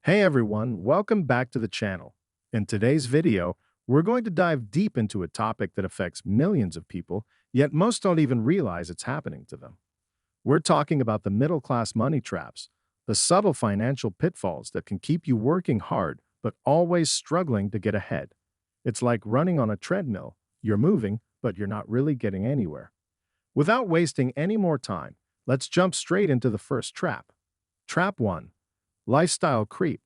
Hey everyone, welcome back to the channel. In today's video, we're going to dive deep into a topic that affects millions of people, yet most don't even realize it's happening to them. We're talking about the middle-class money traps, the subtle financial pitfalls that can keep you working hard but always struggling to get ahead. It's like running on a treadmill. You're moving, but you're not really getting anywhere. Without wasting any more time, let's jump straight into the first trap. Trap 1. Lifestyle creep.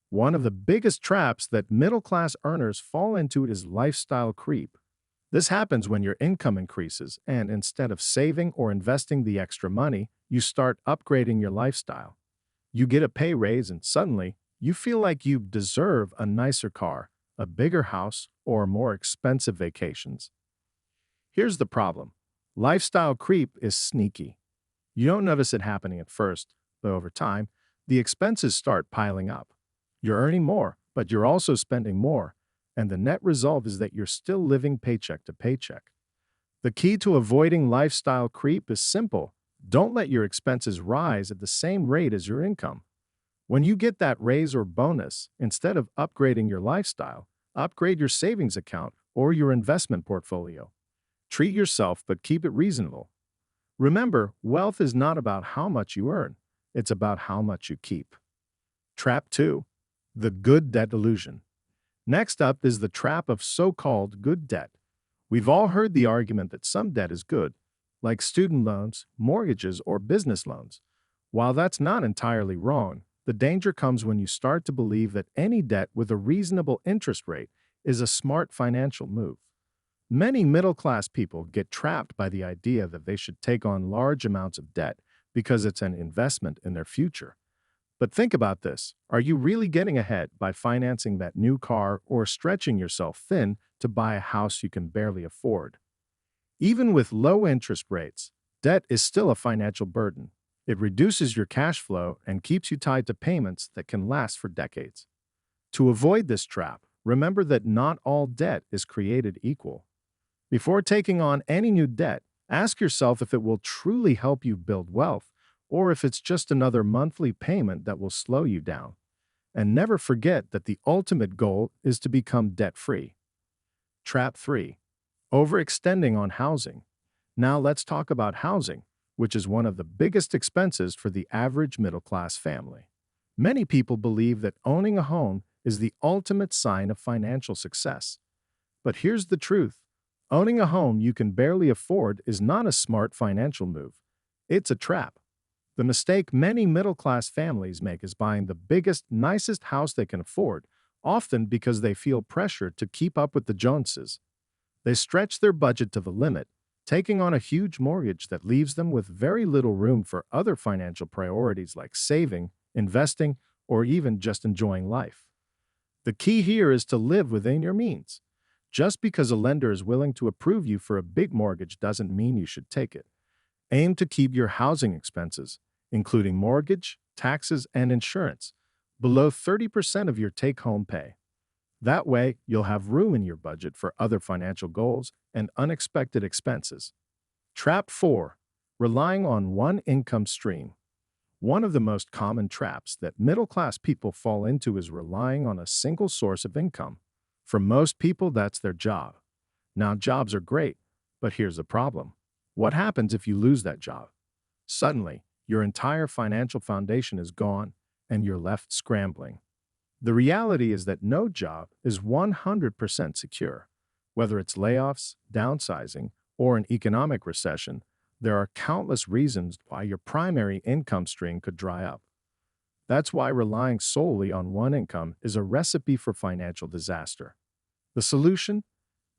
One of the biggest traps that middle-class earners fall into is lifestyle creep. This happens when your income increases, and instead of saving or investing the extra money, you start upgrading your lifestyle. You get a pay raise, and suddenly, you feel like you deserve a nicer car, a bigger house, or more expensive vacations. Here's the problem. Lifestyle creep is sneaky. You don't notice it happening at first, but over time, the expenses start piling up. You're earning more, but you're also spending more, and the net result is that you're still living paycheck to paycheck. The key to avoiding lifestyle creep is simple. Don't let your expenses rise at the same rate as your income. When you get that raise or bonus, instead of upgrading your lifestyle, upgrade your savings account or your investment portfolio. Treat yourself, but keep it reasonable. Remember, wealth is not about how much you earn. It's about how much you keep. Trap 2. The good debt illusion. Next up is the trap of so-called good debt. We've all heard the argument that some debt is good, like student loans, mortgages, or business loans. While that's not entirely wrong, the danger comes when you start to believe that any debt with a reasonable interest rate is a smart financial move. Many middle-class people get trapped by the idea that they should take on large amounts of debt because it's an investment in their future. But think about this. Are you really getting ahead by financing that new car or stretching yourself thin to buy a house you can barely afford? Even with low interest rates, debt is still a financial burden. It reduces your cash flow and keeps you tied to payments that can last for decades. To avoid this trap, remember that not all debt is created equal. Before taking on any new debt, ask yourself if it will truly help you build wealth or if it's just another monthly payment that will slow you down. And never forget that the ultimate goal is to become debt-free. Trap 3. Overextending on housing. Now let's talk about housing, which is one of the biggest expenses for the average middle-class family. Many people believe that owning a home is the ultimate sign of financial success. But here's the truth. Owning a home you can barely afford is not a smart financial move. It's a trap. The mistake many middle-class families make is buying the biggest, nicest house they can afford, often because they feel pressure to keep up with the Joneses. They stretch their budget to the limit, taking on a huge mortgage that leaves them with very little room for other financial priorities like saving, investing, or even just enjoying life. The key here is to live within your means. Just because a lender is willing to approve you for a big mortgage doesn't mean you should take it. Aim to keep your housing expenses, including mortgage, taxes, and insurance, below 30% of your take-home pay. That way, you'll have room in your budget for other financial goals and unexpected expenses. Trap 4. Relying on one income stream. One of the most common traps that middle-class people fall into is relying on a single source of income. For most people, that's their job. Now, jobs are great, but here's the problem. What happens if you lose that job? Suddenly, your entire financial foundation is gone and you're left scrambling. The reality is that no job is 100% secure. Whether it's layoffs, downsizing, or an economic recession, there are countless reasons why your primary income stream could dry up. That's why relying solely on one income is a recipe for financial disaster. The solution?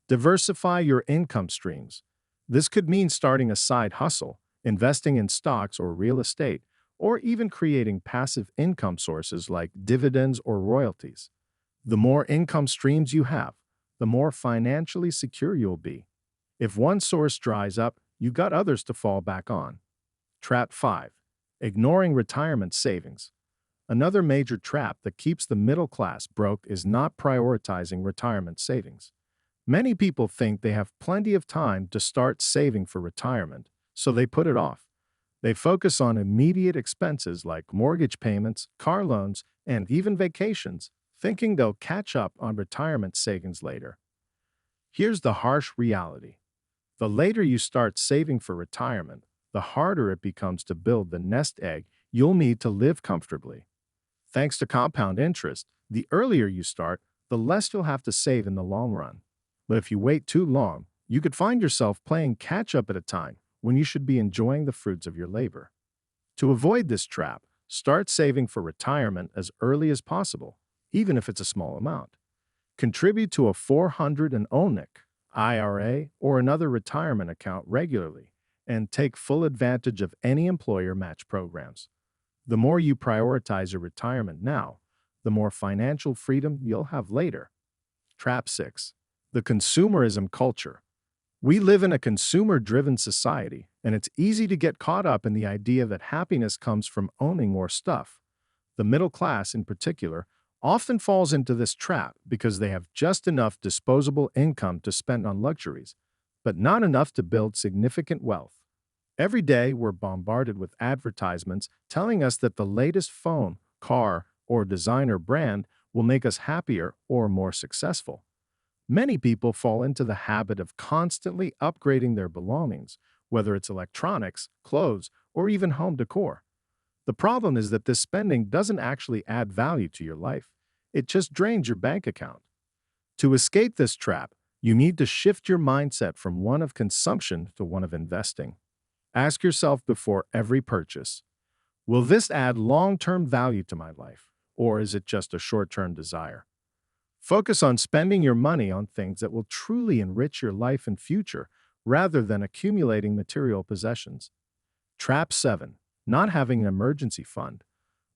Diversify your income streams. This could mean starting a side hustle, investing in stocks or real estate, or even creating passive income sources like dividends or royalties. The more income streams you have, the more financially secure you'll be. If one source dries up, you've got others to fall back on. Trap 5. Ignoring retirement savings. Another major trap that keeps the middle class broke is not prioritizing retirement savings. Many people think they have plenty of time to start saving for retirement, so they put it off. They focus on immediate expenses like mortgage payments, car loans, and even vacations, thinking they'll catch up on retirement savings later. Here's the harsh reality. The later you start saving for retirement, the harder it becomes to build the nest egg you'll need to live comfortably. Thanks to compound interest, the earlier you start, the less you'll have to save in the long run. But if you wait too long, you could find yourself playing catch up at a time when you should be enjoying the fruits of your labor. To avoid this trap, start saving for retirement as early as possible, even if it's a small amount. Contribute to a 400 and ONIC, IRA, or another retirement account regularly, and take full advantage of any employer match programs. The more you prioritize your retirement now, the more financial freedom you'll have later. Trap 6. The consumerism culture. We live in a consumer-driven society, and it's easy to get caught up in the idea that happiness comes from owning more stuff. The middle class, in particular, often falls into this trap because they have just enough disposable income to spend on luxuries, but not enough to build significant wealth. Every day, we're bombarded with advertisements telling us that the latest phone, car, or designer brand will make us happier or more successful. Many people fall into the habit of constantly upgrading their belongings, whether it's electronics, clothes, or even home decor. The problem is that this spending doesn't actually add value to your life. It just drains your bank account. To escape this trap, you need to shift your mindset from one of consumption to one of investing. Ask yourself before every purchase, will this add long-term value to my life, or is it just a short-term desire? Focus on spending your money on things that will truly enrich your life and future rather than accumulating material possessions. Trap 7. Not having an emergency fund.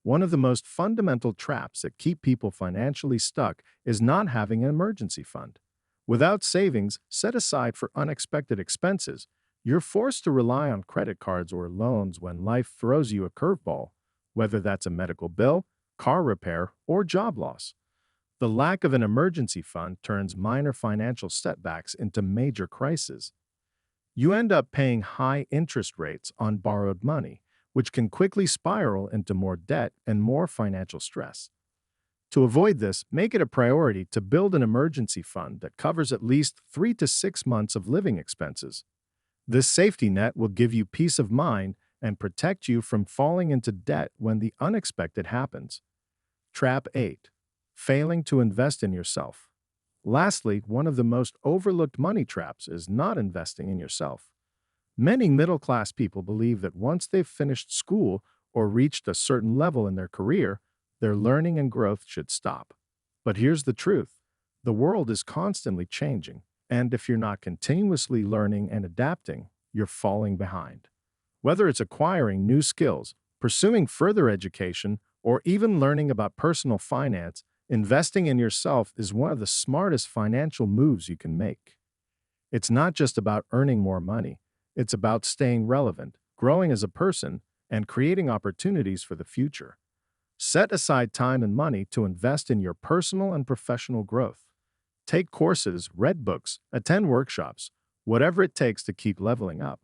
One of the most fundamental traps that keep people financially stuck is not having an emergency fund. Without savings set aside for unexpected expenses, you're forced to rely on credit cards or loans when life throws you a curveball, whether that's a medical bill, car repair, or job loss. The lack of an emergency fund turns minor financial setbacks into major crises. You end up paying high interest rates on borrowed money, which can quickly spiral into more debt and more financial stress. To avoid this, make it a priority to build an emergency fund that covers at least 3 to 6 months of living expenses. This safety net will give you peace of mind and protect you from falling into debt when the unexpected happens. Trap 8. Failing to invest in yourself. Lastly, one of the most overlooked money traps is not investing in yourself. Many middle-class people believe that once they've finished school or reached a certain level in their career, their learning and growth should stop. But here's the truth. The world is constantly changing, and if you're not continuously learning and adapting, you're falling behind. Whether it's acquiring new skills, pursuing further education, or even learning about personal finance, investing in yourself is one of the smartest financial moves you can make. It's not just about earning more money. It's about staying relevant, growing as a person, and creating opportunities for the future. Set aside time and money to invest in your personal and professional growth. Take courses, read books, attend workshops, whatever it takes to keep leveling up.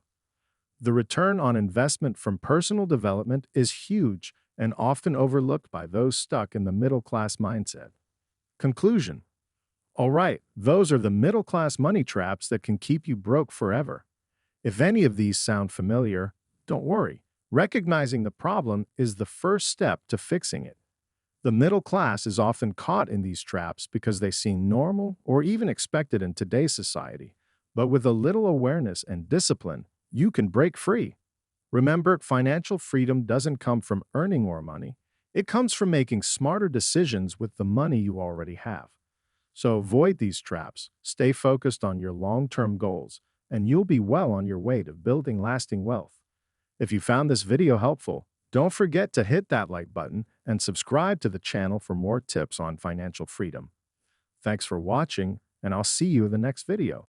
The return on investment from personal development is huge and often overlooked by those stuck in the middle-class mindset. Conclusion. All right, those are the middle-class money traps that can keep you broke forever. If any of these sound familiar, don't worry. Recognizing the problem is the first step to fixing it. The middle class is often caught in these traps because they seem normal or even expected in today's society. But with a little awareness and discipline, you can break free. Remember, financial freedom doesn't come from earning more money. It comes from making smarter decisions with the money you already have. So avoid these traps, stay focused on your long-term goals, and you'll be well on your way to building lasting wealth. If you found this video helpful, don't forget to hit that like button and subscribe to the channel for more tips on financial freedom. Thanks for watching, and I'll see you in the next video.